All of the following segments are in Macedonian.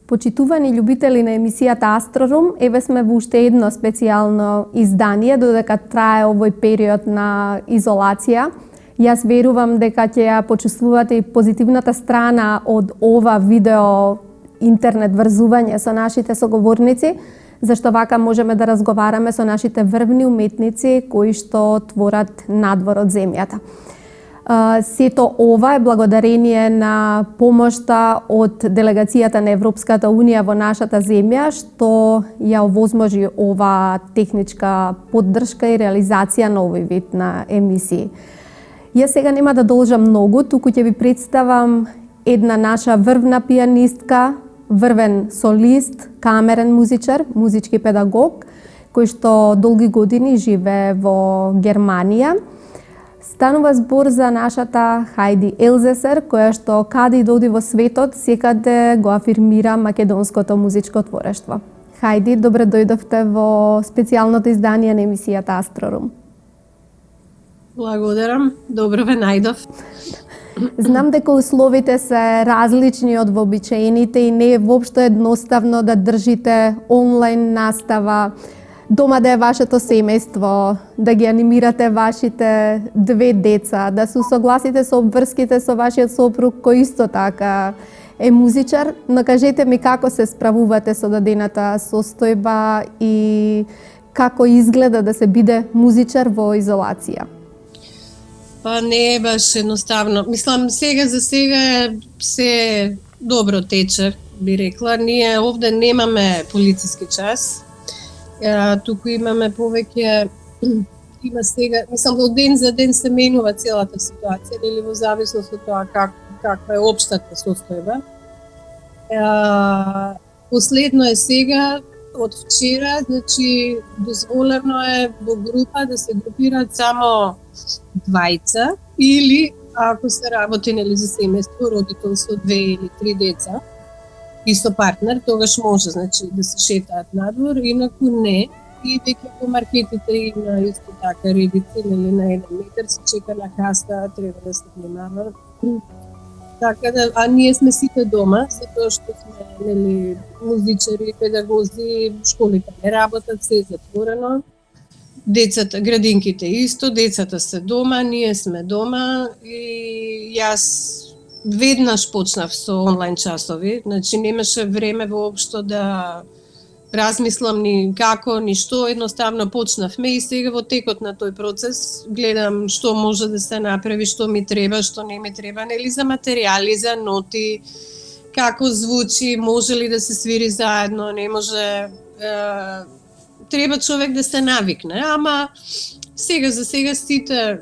Почитувани љубители на емисијата Астрорум, еве сме во уште едно специјално издание, додека трае овој период на изолација. Јас верувам дека ќе ја почувствувате и позитивната страна од ова видео интернет врзување со нашите соговорници, зашто вака можеме да разговараме со нашите врвни уметници кои што творат надвор од земјата. Сето ова е благодарение на помошта од делегацијата на Европската Унија во нашата земја, што ја овозможи ова техничка поддршка и реализација на овој вид на емисии. Јас сега нема да должам многу, туку ќе ви представам една наша врвна пианистка, врвен солист, камерен музичар, музички педагог, кој што долги години живее во Германија. Станува збор за нашата Хајди Елзесер, која што каде и доди во светот, секаде го афирмира македонското музичко творештво. Хајди, добре дојдовте во специјалното издание на емисијата Астрорум. Благодарам, добро ве најдов. Знам дека условите се различни од вообичаените и не е воопшто едноставно да држите онлайн настава, дома да е вашето семејство, да ги анимирате вашите две деца, да се усогласите со обврските со вашиот сопруг кој исто така е музичар, но кажете ми како се справувате со дадената состојба и како изгледа да се биде музичар во изолација? Па не е баш едноставно. Мислам, сега за сега се добро тече, би рекла. Ние овде немаме полициски час. Туку имаме повеќе, има сега, мислам, од ден за ден се менува целата ситуација, или во зависност од тоа каква е општата состојба. Последно е сега, од вчера, значи, дозволено е во група да се групираат само двајца, или, ако се работи нели за семејство, родителство, 2 или 3 деца, исто партнер, тогаш може, значи, да се шетаат надвор, инаку не. И веќе по маркетите има исто така редици, нели на 1 метар се чека на каста, треба да се внимава. Така да, а ние сме сите дома, затоа што сме нели музичари, педагози, школите не работат, се е затворено. Децата, градинките исто, децата се дома, ние сме дома и јас веднаш почнав со онлайн часови, значи немаше време воопшто да размислам ни како, ни што, едноставно почнавме и сега во текот на тој процес гледам што може да се направи, што ми треба, што не ми треба, нели за материјали, за ноти, како звучи, може ли да се свири заедно, не може, треба човек да се навикне, ама сега за сега сите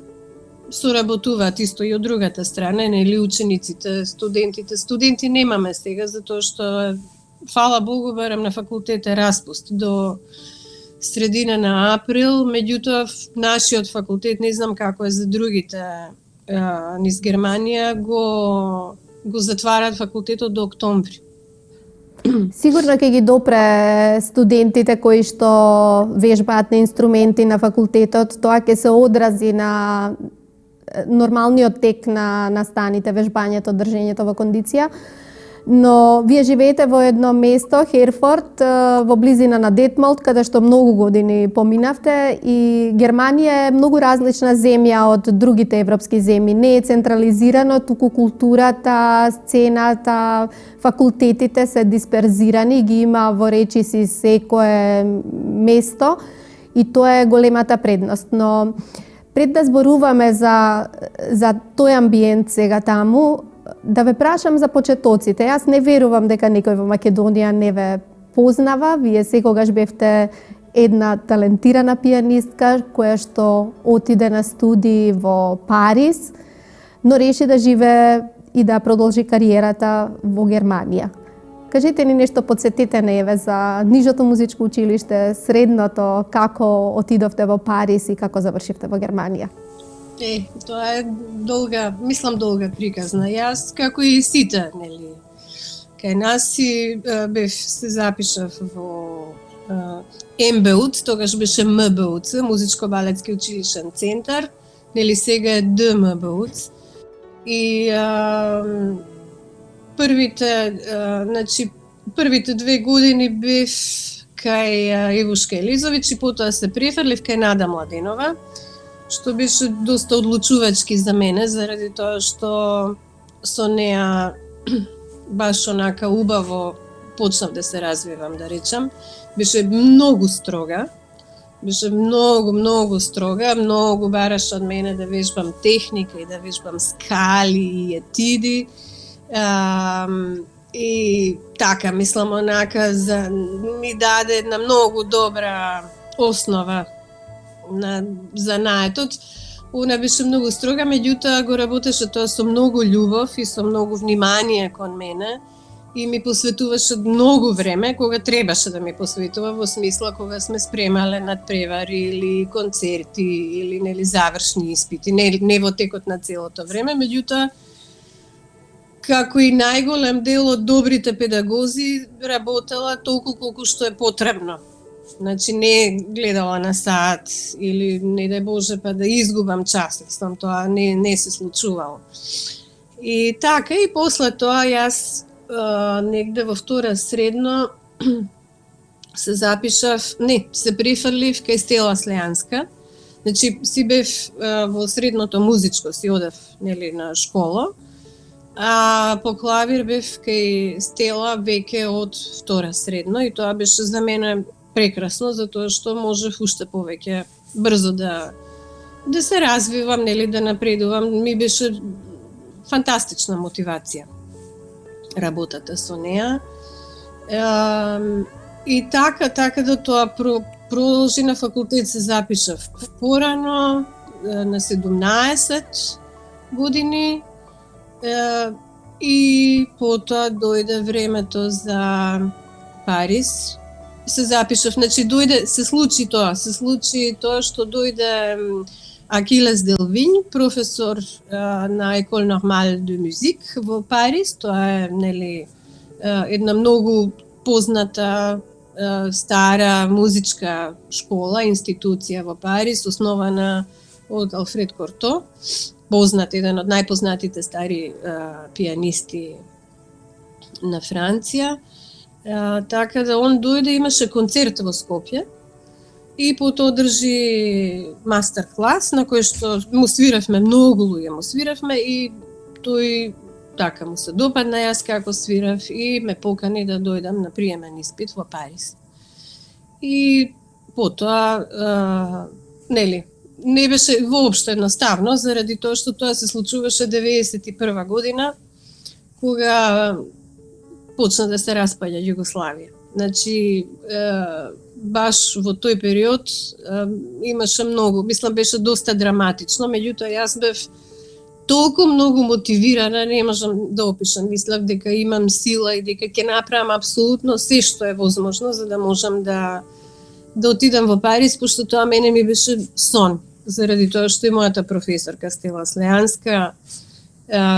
соработуваат исто и од другата страна, нели учениците, студентите. Студенти немаме сега, затоа што, фала Богу, барам на факултет е распуст до средина на април, меѓутоа нашиот факултет, не знам како е за другите низ Германија, го затвараат факултетот до октомври. Сигурно ќе ги допре студентите кои што вежбаат на инструменти на факултетот, тоа ќе се одрази на нормалниот тек на настаните, вежбањето, држењето во кондиција. Но вие живеете во едно место, Херфорд, во близина на Детмолд, каде што многу години поминавте, и Германија е многу различна земја од другите европски земји. Не е централизирано, туку културата, сцената, факултетите се дисперзирани, ги има во речиси секое место и тоа е големата предност. Но пред да зборуваме за тој амбиент сега таму, да ве прашам за почетоците. Јас не верувам дека некој во Македонија не ве познава. Вие секогаш бевте една талентирана пианистка која што отиде на студии во Париз, но реши да живее и да продолжи кариерата во Германија. Кажете ни нешто, подсетете не еве за нижото музичко училиште, средното, како отидовте во Париз и како завршивте во Германија. Тоа е долга приказна. Јас, како и сите, нели, кај нас си се запишав во МБУЦ, тогаш беше МБУЦ, Музичко-балетски училишен центар, нели сега е ДМБУЦ. И првите 2 години бев кај Ивушка Елизовиќ и потоа се префрлив кај Нада Младенова, што беше доста одлучувачки за мене, заради тоа што со неа баш онака убаво почнав да се развивам, да речам. Беше многу строга, многу строга, многу бараше од мене да вежбам техника и да вежбам скали и етиди. И така, мислам, онака, ми даде една многу добра основа на занаетот. Она беше многу строга, меѓутоа го работеше тоа со многу љубов и со многу внимание кон мене и ми посветуваше многу време кога требаше да ми посветува, во смисла кога сме спремале надпревари или концерти или нели завршни испити, не во текот на целото време, меѓутоа како и најголем дел од добрите педагози работела толку колку што е потребно. Значи не гледала на саат или не дај Боже па да изгубам час, тоа не се случувало. И така, и после тоа јас негде во втора средно се префрлив кај Стела Слејанска. Значи си бев во средното музичко, си одев нели на школа, а по клавир бев кај Стела веќе од втора средно и тоа беше за мене прекрасно, затоа што можев уште повеќе брзо да се развивам, нели, да напредувам. Ми беше фантастична мотивација работата со неа. И така да тоа продолжи. На факултет се запишав порано, на 17 години, и потоа дојде времето за Париз. Се запишав, значи се случи тоа што дојде Акилес Делвин, професор на École Normale de Musique во Париз. Тоа е нели една многу позната стара музичка школа, институција во Париз, основана од Алфред Корто, познат, еден од најпознатите стари пианисти на Франција. Така да он дојде, имаше концерт во Скопје и потоа одржи мастер клас на кој што му свиравме, многу луѓе му свиравме и тој така му се допадна јас како свирав и ме покани да дојдам на приемен испит во Париз. И потоа нели не беше воопшто едноставно, заради тоа што тоа се случуваше 91 година, кога почна да се распаѓа Југославија. Значи, баш во тој период имаше многу, мислам беше доста драматично, меѓутоа јас бев толку многу мотивирана, не можам да опишам, мислев дека имам сила и дека ќе направам апсолутно се што е возможно за да можам да отидам во Париз, пошто тоа мене ми беше сон, заради тоа што и мојата професорка Стела Слејанска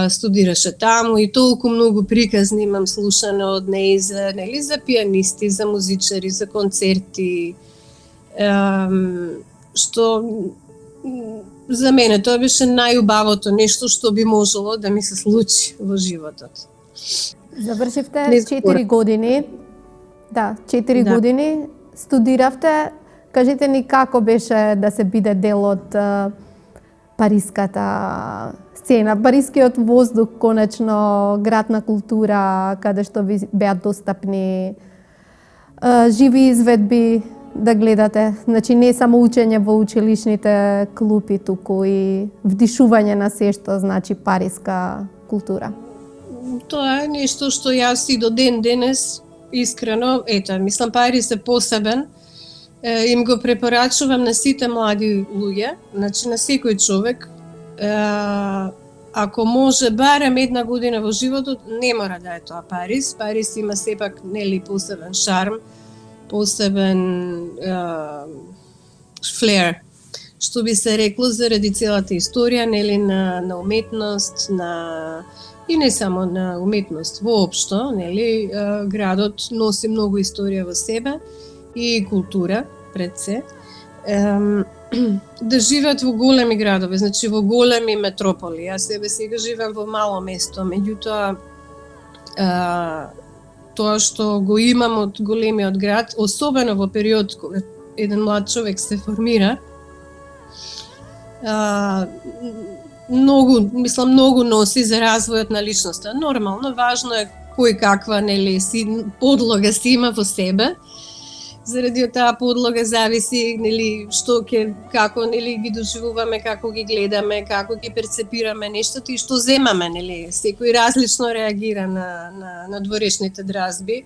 студираше таму и толку многу приказни имам слушано од неј за пианисти, за музичари, за концерти, што за мене тоа беше најубавото нешто што би можело да ми се случи во животот. Завршивте Не 4 години. Да, 4 Да. години студиравте. Кажете ни како беше да се биде дел од париската сцена, парискиот воздух, конечно, град на култура, каде што ви беа достапни живи изведби да гледате. Значи не само учење во училишните клупи, туку и вдишување на се што значи париска култура. Тоа е нешто што јас и до ден денес искрено, мислам Париз е посебен. Им го препорачувам на сите млади луѓе, значи на секој човек. Ако може барем една година во животот, не мора да е тоа Париз. Париз има сепак нели посебен шарм, посебен флер, што би се рекло заради целата историја нели на уметност, и не само на уметност, воопшто, нели, градот носи многу историја во себе и култура пред се. Да живеат во големи градови, значи во големи метрополи. Јас себе сега живеам во мало место, меѓутоа тоа што го имам од големиот град, особено во период кога еден млад човек се формира, многу носи за развојот на личноста. Нормално, важно е кој каква нели подлога си има во себе. Заради од таа подлога зависи нели како нели ги доживуваме, како ги гледаме, како ги перцепираме нештата и што земаме нели. Секој различно реагира на дворешните дразби.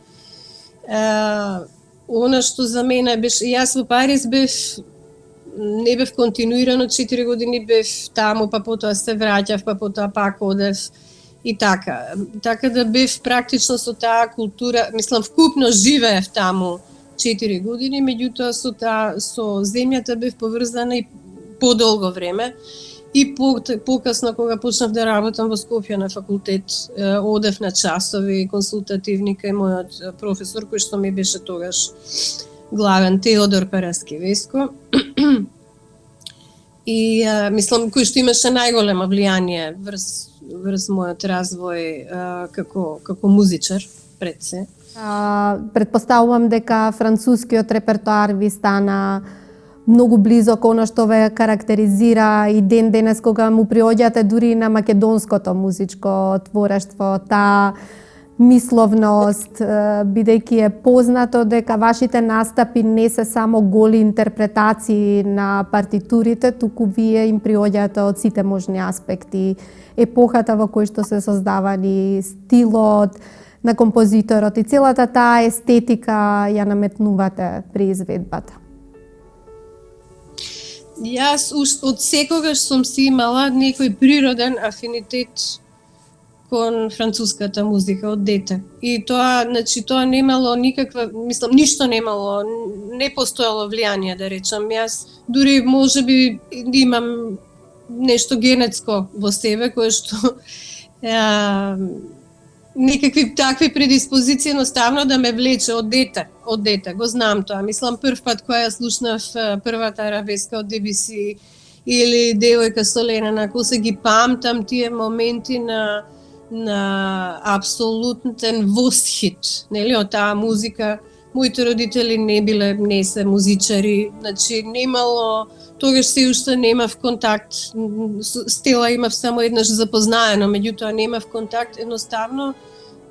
Она што за мене беше, јас во Париз не бев континуирано 4 години, бев таму, па потоа се враќав, па потоа пак одев и така. Така да бев практично со таа култура, мислам вкупно живеев таму 4 години, меѓутоа со земјата бев поврзана и подолго време. И покасно кога почнав да работам во Скопје на факултет, одев на часови консултативни кај мојот професор кој што ми беше тогаш главен, Теодор Параскевеско. И мислам кој што имаше најголемо влијание врз мојот развој како музичар пред се. Предпоставувам дека францускиот репертоар ви стана многу близо кон она што ве карактеризира и ден денес кога му приоѓате дури на македонското музичко творештво, таа мисловност, бидејќи е познато дека вашите настапи не се само голи интерпретации на партитурите, туку вие им приоѓате од сите можни аспекти, епохата во кој што се создавани, стилот на композиторот и целата таа естетика ја наметнувате при изведбата. Јас од секогаш сум си имала некој природен афинитет кон француската музика од дете. И тоа, значи, тоа немало никаква, мислам, ништо немало, не постоело влијание, да речам. Јас дури можеби имам нешто генетско во себе, кое што некакви такви предиспозиции едноставно да ме влече од дете, го знам тоа. Мислам, прв пат кога ја слушнав првата арабеска од DBC или Девојка Соленена, кога се ги памтам тие моменти на апсолутен восхит, нели, од таа музика. Моите родители не се музичари, значи немало, тогаш се уште немав контакт, Стела имав само еднаш запознаено, меѓутоа немав контакт, едноставно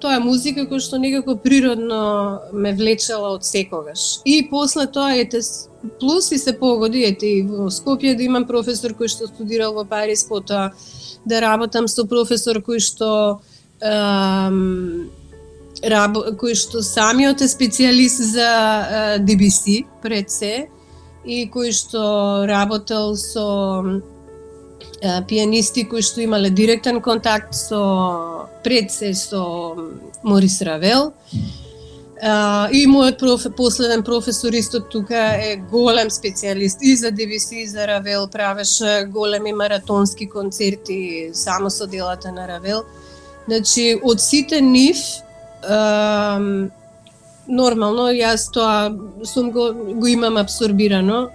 тоа е музика која што некако природно ме влечела од секогаш. И после тоа, плюс и се погоди, и во Скопје да имам професор кој што студирал во Париз, потоа да работам со професор кој што самиот е специјалист за DBC пред се и кој што работел со пианисти кои што имале директен контакт пред се со Морис Равел. И мојот последен професор исто тука е голем специјалист и за DBC и за Равел, правеше големи маратонски концерти само со делата на Равел. Значи, од сите нив, нормално, јас тоа го имам абсорбирано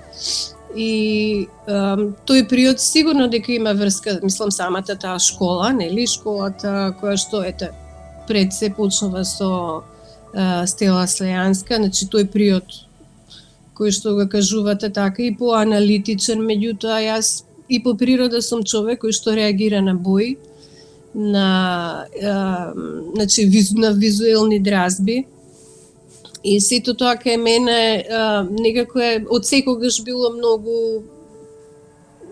и тој период сигурно дека има врска, мислам, самата таа школа, нели, школата која што пред се почнува со Стела Слејанска, значи тој период кој што го кажувате така и поаналитичен, меѓутоа јас и по природа сум човек кој што реагира на бои, на значи на визуелни дразби. И сето тоа кај мене некако е од секогаш било многу,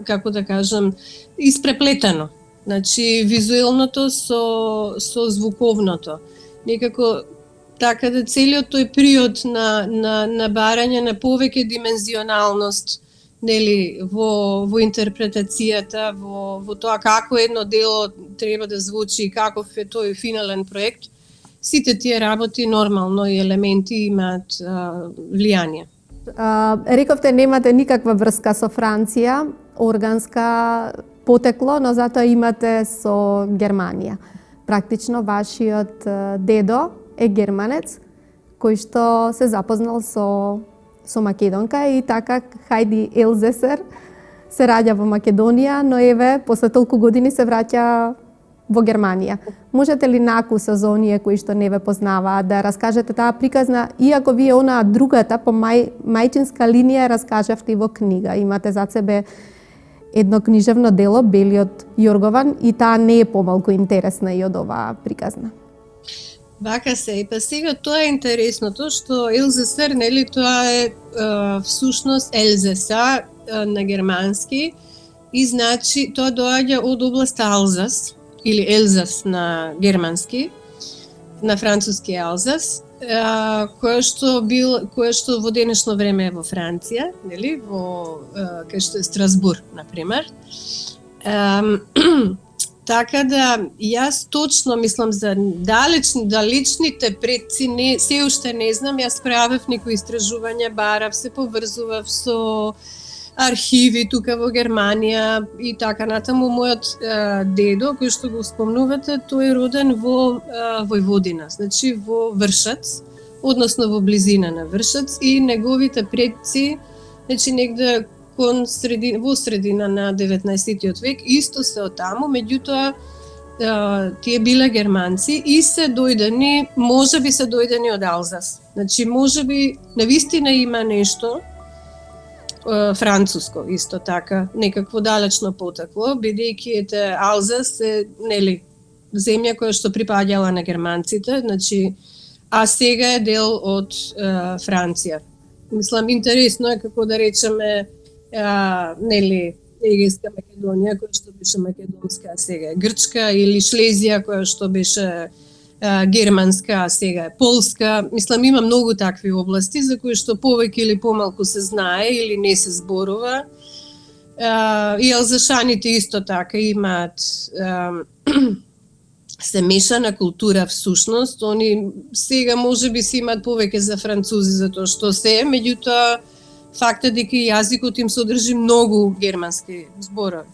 како да кажам, испреплетено. Значи визуелното со звуковното. Некако така да целиот тој период на барање на повеќе димензионалност, нели, во интерпретацијата, во тоа како едно дело треба да звучи и каков е тој финален проект, сите тие работи нормално и елементи имаат влијание. Рековте немате никаква врска со Франција, органска потекло, но затоа имате со Германија. Практично вашиот дедо е германец, кој што се запознал со македонка и така Хајди Елзесер се раѓа во Македонија, но еве после толку години се враќа во Германија. Можете ли накуса за оние кои што не ве познаваат да раскажете таа приказна, иако вие онаа другата по мајчинска линија раскажавте во книга. Имате зад себе едно книжевно дело, Белиот Јоргован, и таа не е помалку интересна и од оваа приказна. Вака се, па сега тоа е интересното, што Елзесер, нели, тоа е всушност Елзеса на германски, и значи тоа доаѓа од област Алзас, или Елзас на германски, на француски Алзас, која што во денешно време е во Франција, нели, кај што е Страсбур, на пример. Така да, јас точно мислам за далечните предци, се уште не знам, јас правев некои истражувања, барав се, поврзував со архиви тука во Германија и така натаму. Мојот дедо, кој што го спомнувате, тој е роден во Војводина, значи во Вршац, односно во близина на Вршац, и неговите предци, значи негде во средина на 19 век, исто се од таму, меѓутоа тие биле германци и се дојдени, можеби се дојдени од Алзас. Значи, можеби навистина има нешто француско исто така, некакво далечно потекло, бидејќи Алзас е, нели, земја која што припаѓала на германците, значи, а сега е дел од Франција. Мислам, интересно е, како да речеме, нели, Егејска Македонија, која што беше македонска, а сега е грчка, или Шлезија, која што беше германска, а сега е полска. Мислам, има многу такви области за кои што повеќе или помалку се знае или не се зборува. И алзашаните исто така имаат се мешана култура всушност. Они сега можеби се имаат повеќе за французи затоа што се, меѓутоа фактот дека јазикот им содржи многу германски зборови.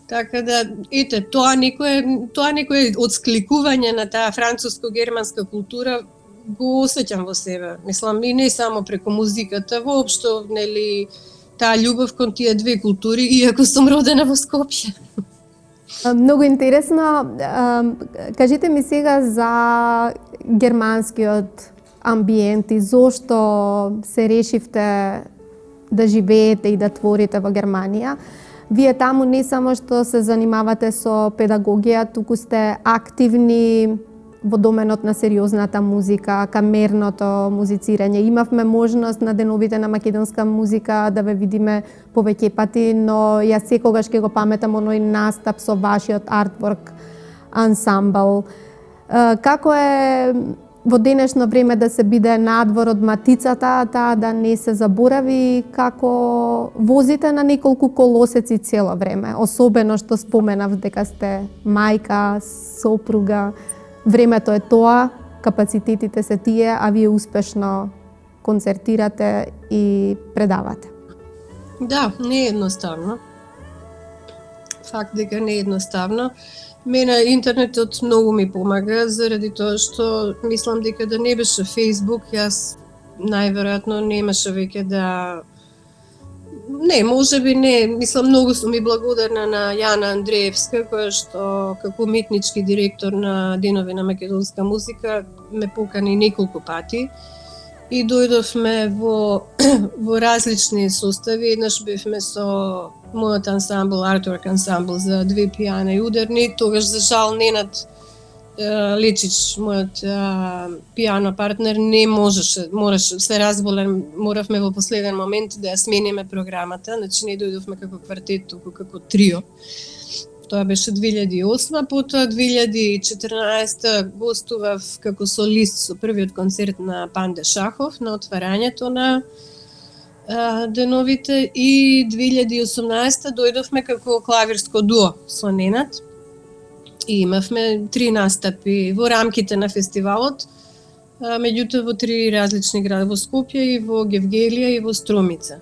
Така да, ете, тоа некое отскликување на таа француско-германска култура го осеќам во себе. Мислам, и не само преку музиката, воопшто, нели, таа љубов кон тие две култури, иако сум родена во Скопје. Многу интересно. Кажете ми сега за германскиот амбиент и зошто се решивте да живеете и да творите во Германија. Вие таму не само што се занимавате со педагогија, туку сте активни во доменот на сериозната музика, камерното музицирање. Имавме можност на деновите на македонска музика да ве видиме повеќе пати, но јас секогаш ќе го паметам оној настап со вашиот артворк ансамбл. Како е во денешно време да се биде надвор од матицата, таа да не се заборави, како возите на неколку колосеци цело време, особено што споменав дека сте мајка, сопруга, времето е тоа, капацитетите се тие, а вие успешно концертирате и предавате. Да, не е едноставно. Факт дека не е едноставно. Мене интернетот многу ми помага, заради тоа што мислам дека да не беше Facebook, јас најверојатно немаше веќе да Не, можеби не, мислам многу сум и благодарна на Јана Андреевска, која што како уметнички директор на Денови на македонска музика ме покани неколку пати и дојдовме во различни состави. Еднаш бевме со мојот ансамбл, Artwork ансамбл за две пијана и ударни, тогаш за жал Ненад Лечич, мојот пијано партнер, не можеше, се разболен, моравме во последен момент да ја смениме програмата, значи не дојдовме како квартет, туку како трио. Тоа беше 2008, потоа 2014 гостував како солист со првиот концерт на Панде Шахов на отварањето на деновите и 2018 дојдовме како клавирско дуо со Ненад. И имавме 3 настапи во рамките на фестивалот, меѓутоа во 3 различни гради, во Скопје и во Гевгелија и во Струмица.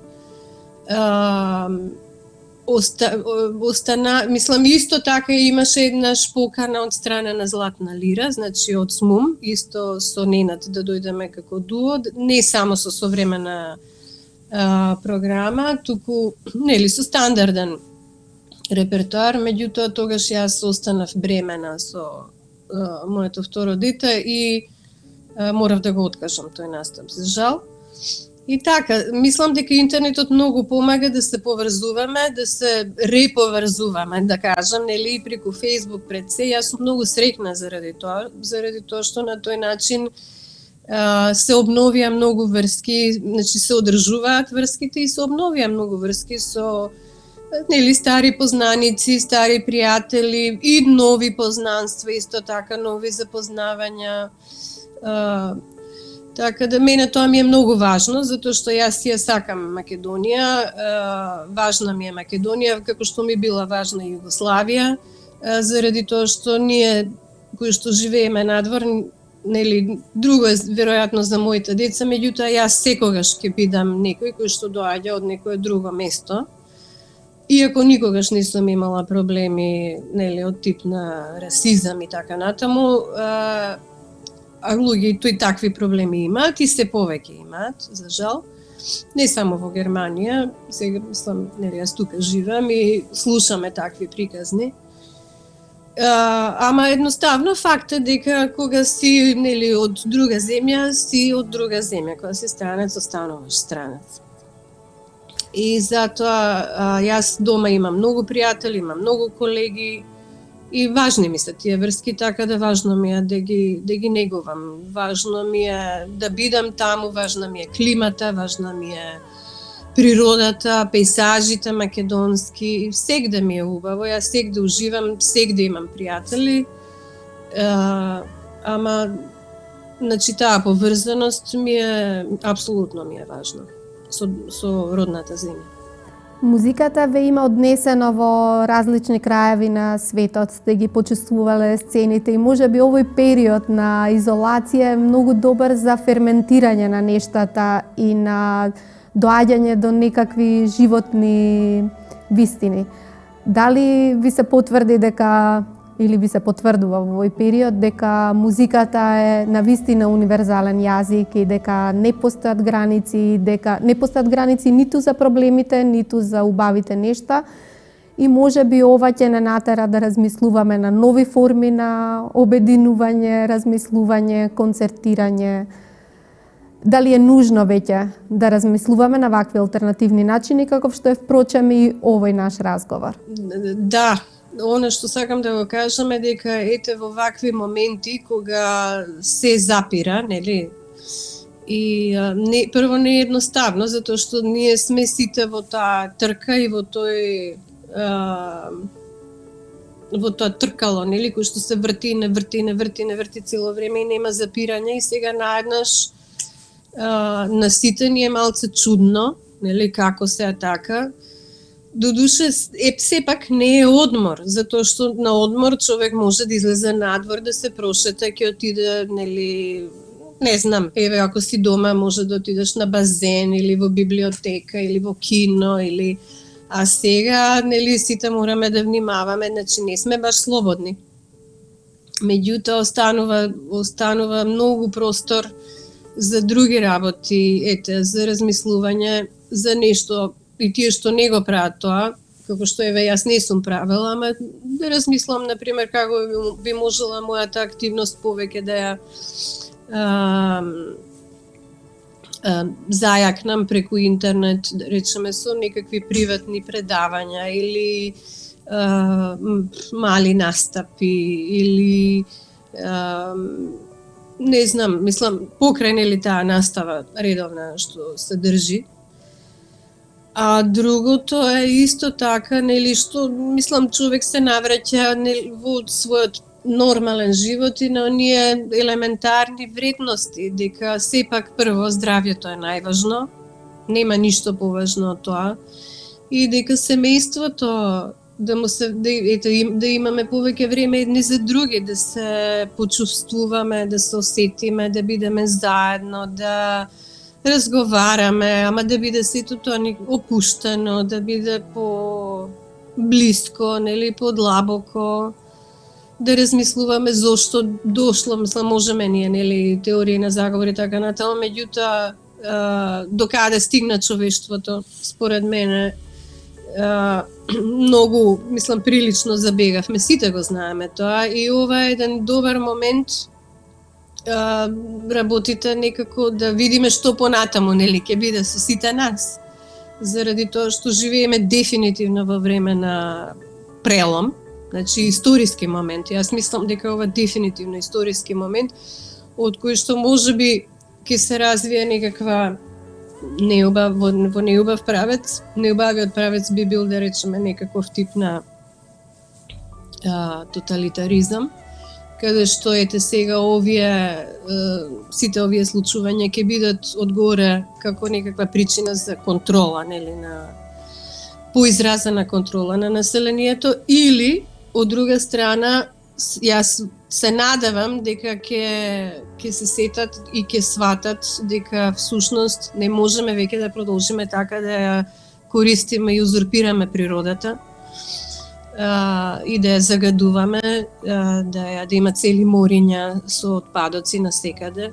Мислам, исто така имаше еднаш покана од страна на Златна Лира, значи од СМУМ, исто со Ненад да дојдеме како дуо, не само со современа програма, туку нели со стандарден репертоар, меѓутоа тогаш јас останав бремена со моето второ дете и морав да го откажам тој настап, за жал. И така, мислам дека интернетот многу помага да се поврзуваме, да се реповрзуваме, да кажам, нели, преку Facebook пред се. Јас сум многу среќна заради тоа што на тој начин се обновија многу врски, значи се одржуваат врските и се обновија многу врски со нели стари познаници, стари пријатели и нови познанства, исто така нови запознавања. Така да мене тоа ми е многу важно, затоа што јас ја сакам Македонија, важна ми е Македонија, како што ми била важна Југославија, заради тоа што ние кои што живееме надвор, нели, друго е веројатно за моите деца, меѓутоа јас секогаш ќе бидам некој кој што доаѓа од некое друго место. Иако никогаш не сум имала проблеми, нели, од тип на расизам и така натаму, а луѓе и тој такви проблеми имаат и се повеќе имаат, за жал. Не само во Германија, сега мислам, нели, јас тука живеам и слушаме такви приказни. Ама едноставно факт е дека кога си, нели, од друга земја, си од друга земја, кога си странец, остануваш странец. И затоа јас дома имам многу пријатели, имам многу колеги и важни ми се тие врски, така да важно ми е да ги негувам. Важно ми е да бидам таму, важна ми е климата, важна ми е природата, пејзажите македонски, сегде ми е убаво, јас сегде уживам, сегде имам пријатели. Ама значи таа поврзаност ми е апсолутно ми е важна со родната земја. Музиката ве има однесено во различни краеви на светот, сте ги почувствувале сцените и можеби овој период на изолација е многу добар за ферментирање на нештата и на доаѓање до некакви животни вистини. Дали ви се потврди дека или ви се потврдува во овој период дека музиката е навистина универзален јазик и дека не постојат граници ниту за проблемите, ниту за убавите нешта и можеби ова ќе не натера да размислуваме на нови форми на обединување, размислување, концертирање. Дали е нужно веќе да размислуваме на вакви алтернативни начини, каков што е впрочем и овој наш разговор? Да, оно што сакам да го кажам е дека ете во вакви моменти кога се запира, нели? И прво не е едноставно, затоа што ние сме сите во таа трка и во тоа тркало, нели, кој што се врти, не врти цело време и нема запирање и сега наеднаш на сите ни е малце чудно, нели, како се така. Додуше, сепак не е одмор, затоа што на одмор човек може да излезе надвор, да се прошета, ќе отиде, нели, не знам, еве, ако си дома може да отидеш на базен или во библиотека или во кино или а сега, нели, сите мораме да внимаваме, значи не сме баш слободни. Меѓутоа останува многу простор за други работи, ете, за размислување, за нешто и тие што не го прават тоа, како што еве јас не сум правила, ама да размислам на пример како би можела мојата активност повеќе да ја зајакнам преку интернет, да речеме со некакви приватни предавања или мали настапи или не знам, мислам покрај нели таа настава редовна што се држи. А другото е исто така, нели, што, мислам, човек се навраќа во својот нормален живот и на оние елементарни вредности, дека сепак прво здравјето е најважно, нема ништо поважно од тоа, и дека семејството да имаме повеќе време едни за други, да се почувствуваме, да се осетиме, да бидеме заедно, да разговараме, ама да биде сето тоа опуштено, да биде по блиско, нели, подлабоко, да размислуваме зошто дошло, мислам, можеме ние, нели, теории на заговори така натаму, меѓутоа докаде стигна човештвото, според мене, многу, мислам, прилично забегавме, сите го знаеме тоа, и ова е еден добар момент работите некако да видиме што понатаму, нели, ќе биде со сите нас. Заради тоа што живееме дефинитивно во време на прелом, значи историски момент. Јас мислам дека ова дефинитивно историски момент, од кој што можеби ќе се развие некаква во неубав правец. Неубавиот правец би бил, да речеме, некаков тип на тоталитаризам, каде што ете сега сите овие случувања ќе бидат одгоре како некаква причина за контрола, нели, на поизразена контрола на населението, или од друга страна јас се надевам дека ќе се сетат и ќе сватат дека всушност не можеме веќе да продолжиме така да ја користиме и узурпираме природата, и да ја загадуваме, да има цели мориња со отпадоци насекаде,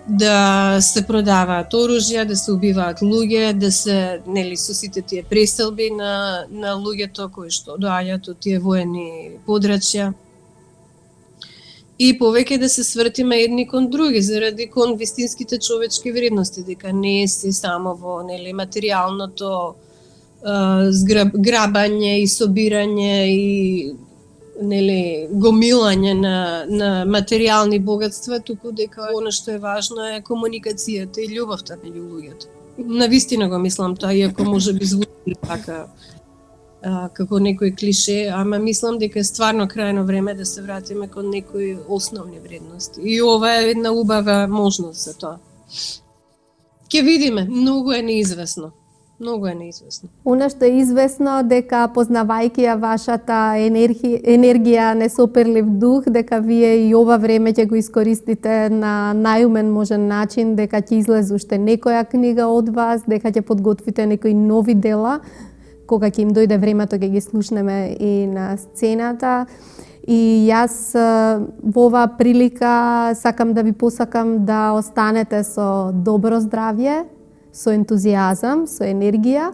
да се продаваат оружја, да се убиваат луѓе, да се, нели, со сите тие преселби на луѓето кои што доаѓаат од тие воени подрачја. И повеќе да се свртиме едни кон други, заради кон вистинските човечки вредности, дека не е се само во, нели, материјалното грабање и собирање и, нели, гомилање на материјални богатства, туку дека она што е важно е комуникацијата и љубовта меѓу луѓето. Навистина го мислам тоа, иако може би звучи така како некој клише, ама мислам дека е стварно крајно време да се вратиме кон некои основни вредности. И ова е една убава можност за тоа. Ќе видиме, многу е неизвестно. Многу е неизвестно. Она што е известно дека познавајќи ја вашата енергија, несоперлив дух, дека вие и ова време ќе го искористите на најумен можен начин, дека ќе излезе уште некоја книга од вас, дека ќе подготвите некои нови дела, кога ќе им дојде времето ќе ги слушнеме и на сцената. И јас во оваа прилика сакам да ви посакам да останете со добро здравје, со ентузијазам, со енергија,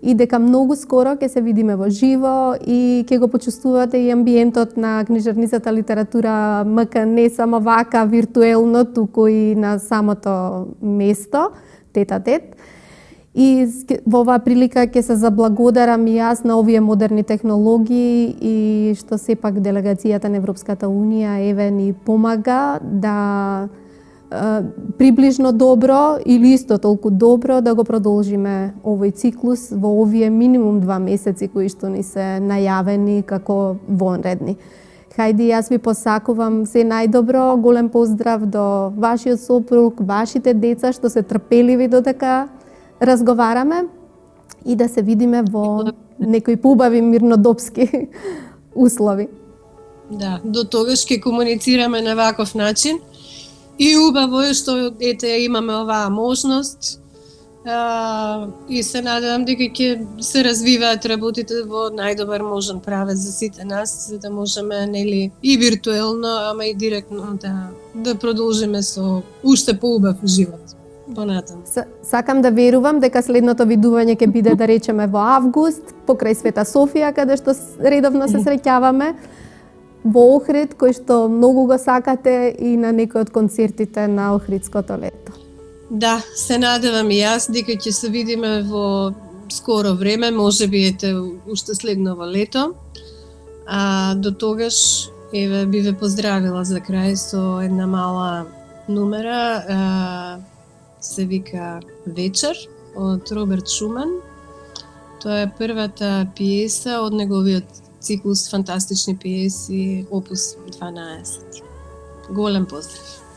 и дека многу скоро ќе се видиме во живо и ќе го почувствувате и амбиентот на книжарницата литература МК, не само вака виртуелно, туку и на самото место, тет-а-тет. И во оваа прилика ќе се заблагодарам и јас на овие модерни технологии и што сепак делегацијата на Европската Унија еве ни помага да приближно добро или исто толку добро да го продолжиме овој циклус во овие минимум 2 месеци кои што ни се најавени како вонредни. Хајди, јас ви посакувам се најдобро, голем поздрав до вашиот сопруг, вашите деца што се трпеливи додека разговараме и да се видиме во некои поубави мирнодопски услови. Да, до тогаш ќе комуницираме на ваков начин. И убаво е што имаме оваа можност и се надевам дека ќе се развиваат работите во најдобар можен правец за сите нас, за да можеме, нели, и виртуелно, ама и директно да продолжиме со уште поубав живот. понатаму. Сакам да верувам дека следното видување ќе биде, да речеме, во август, покрај Света Софија, каде што редовно се среќаваме, во Охрид, кој што многу го сакате, и на некој од концертите на Охридското лето. Да, се надевам и јас дека ќе се видиме во скоро време, можеби ете уште следново лето. А до тогаш, еве, би ве поздравила за крај со една мала нумера, се вика Вечер од Роберт Шуман. Тоа е првата пиеса од неговиот циклус фантастични пиеси, опус 12. Голем поздрав.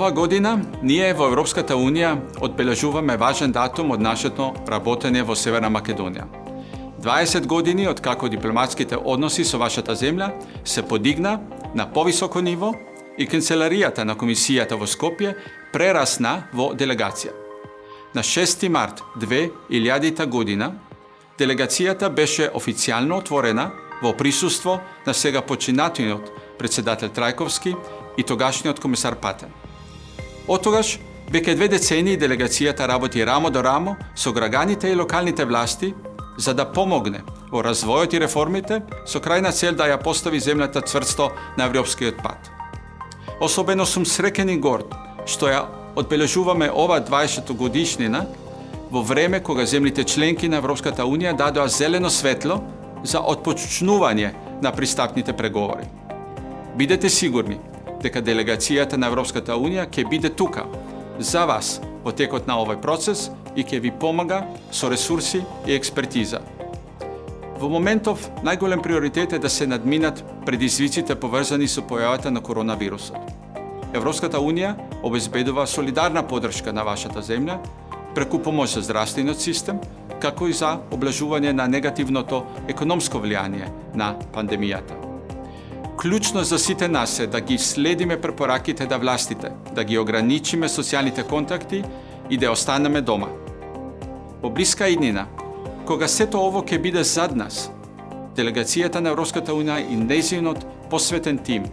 Ова година ние во Европската Унија одбележуваме важен датум од нашето работење во Северна Македонија. 20 години од како дипломатските односи со вашата земја се подигна на повисоко ниво и канцеларијата на комисијата во Скопје прерасна во делегација. На 6 март 2000 година делегацијата беше официјално отворена во присуство на сега починатиот председател Трајковски и тогашниот комесар Патен. Оттогаш Веќе 2 децении делегацијата работи рамо до рамо со граѓаните и локалните власти за да помогне во развојот и реформите со крајна цел да ја постави земјата цврсто на европскиот пат. Особено сум среќен и горд што ја одбележуваме ова 20 годишнина во време кога земјите членки на Европската Унија дадоа зелено светло за отпочнување на пристапните преговори. Бидете сигурни дека делегацијата на Европската Унија ќе биде тука за вас во текот на овој процес и ќе ви помага со ресурси и експертиза. Во моментов најголем приоритет е да се надминат предизвиците поврзани со појавата на коронавирусот. Европската Унија обезбедува солидарна подршка на вашата земја преку помош за здравствениот систем, како и за облажување на негативното економско влијание на пандемијата. Клучно за сите нас е да ги следиме препораките да властите, да ги ограничиме социјалните контакти и да останеме дома. Во блиска иднина, кога сето ово ќе биде зад нас, делегацијата на Европската Унија и нејзинот посветен тим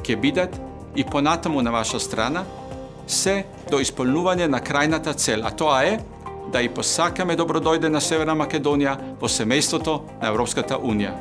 ќе бидат и понатаму на ваша страна, се до исполнување на крајната цел, а тоа е да и посакаме добродојде на Северна Македонија во семејството на Европската Унија.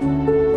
Thank you.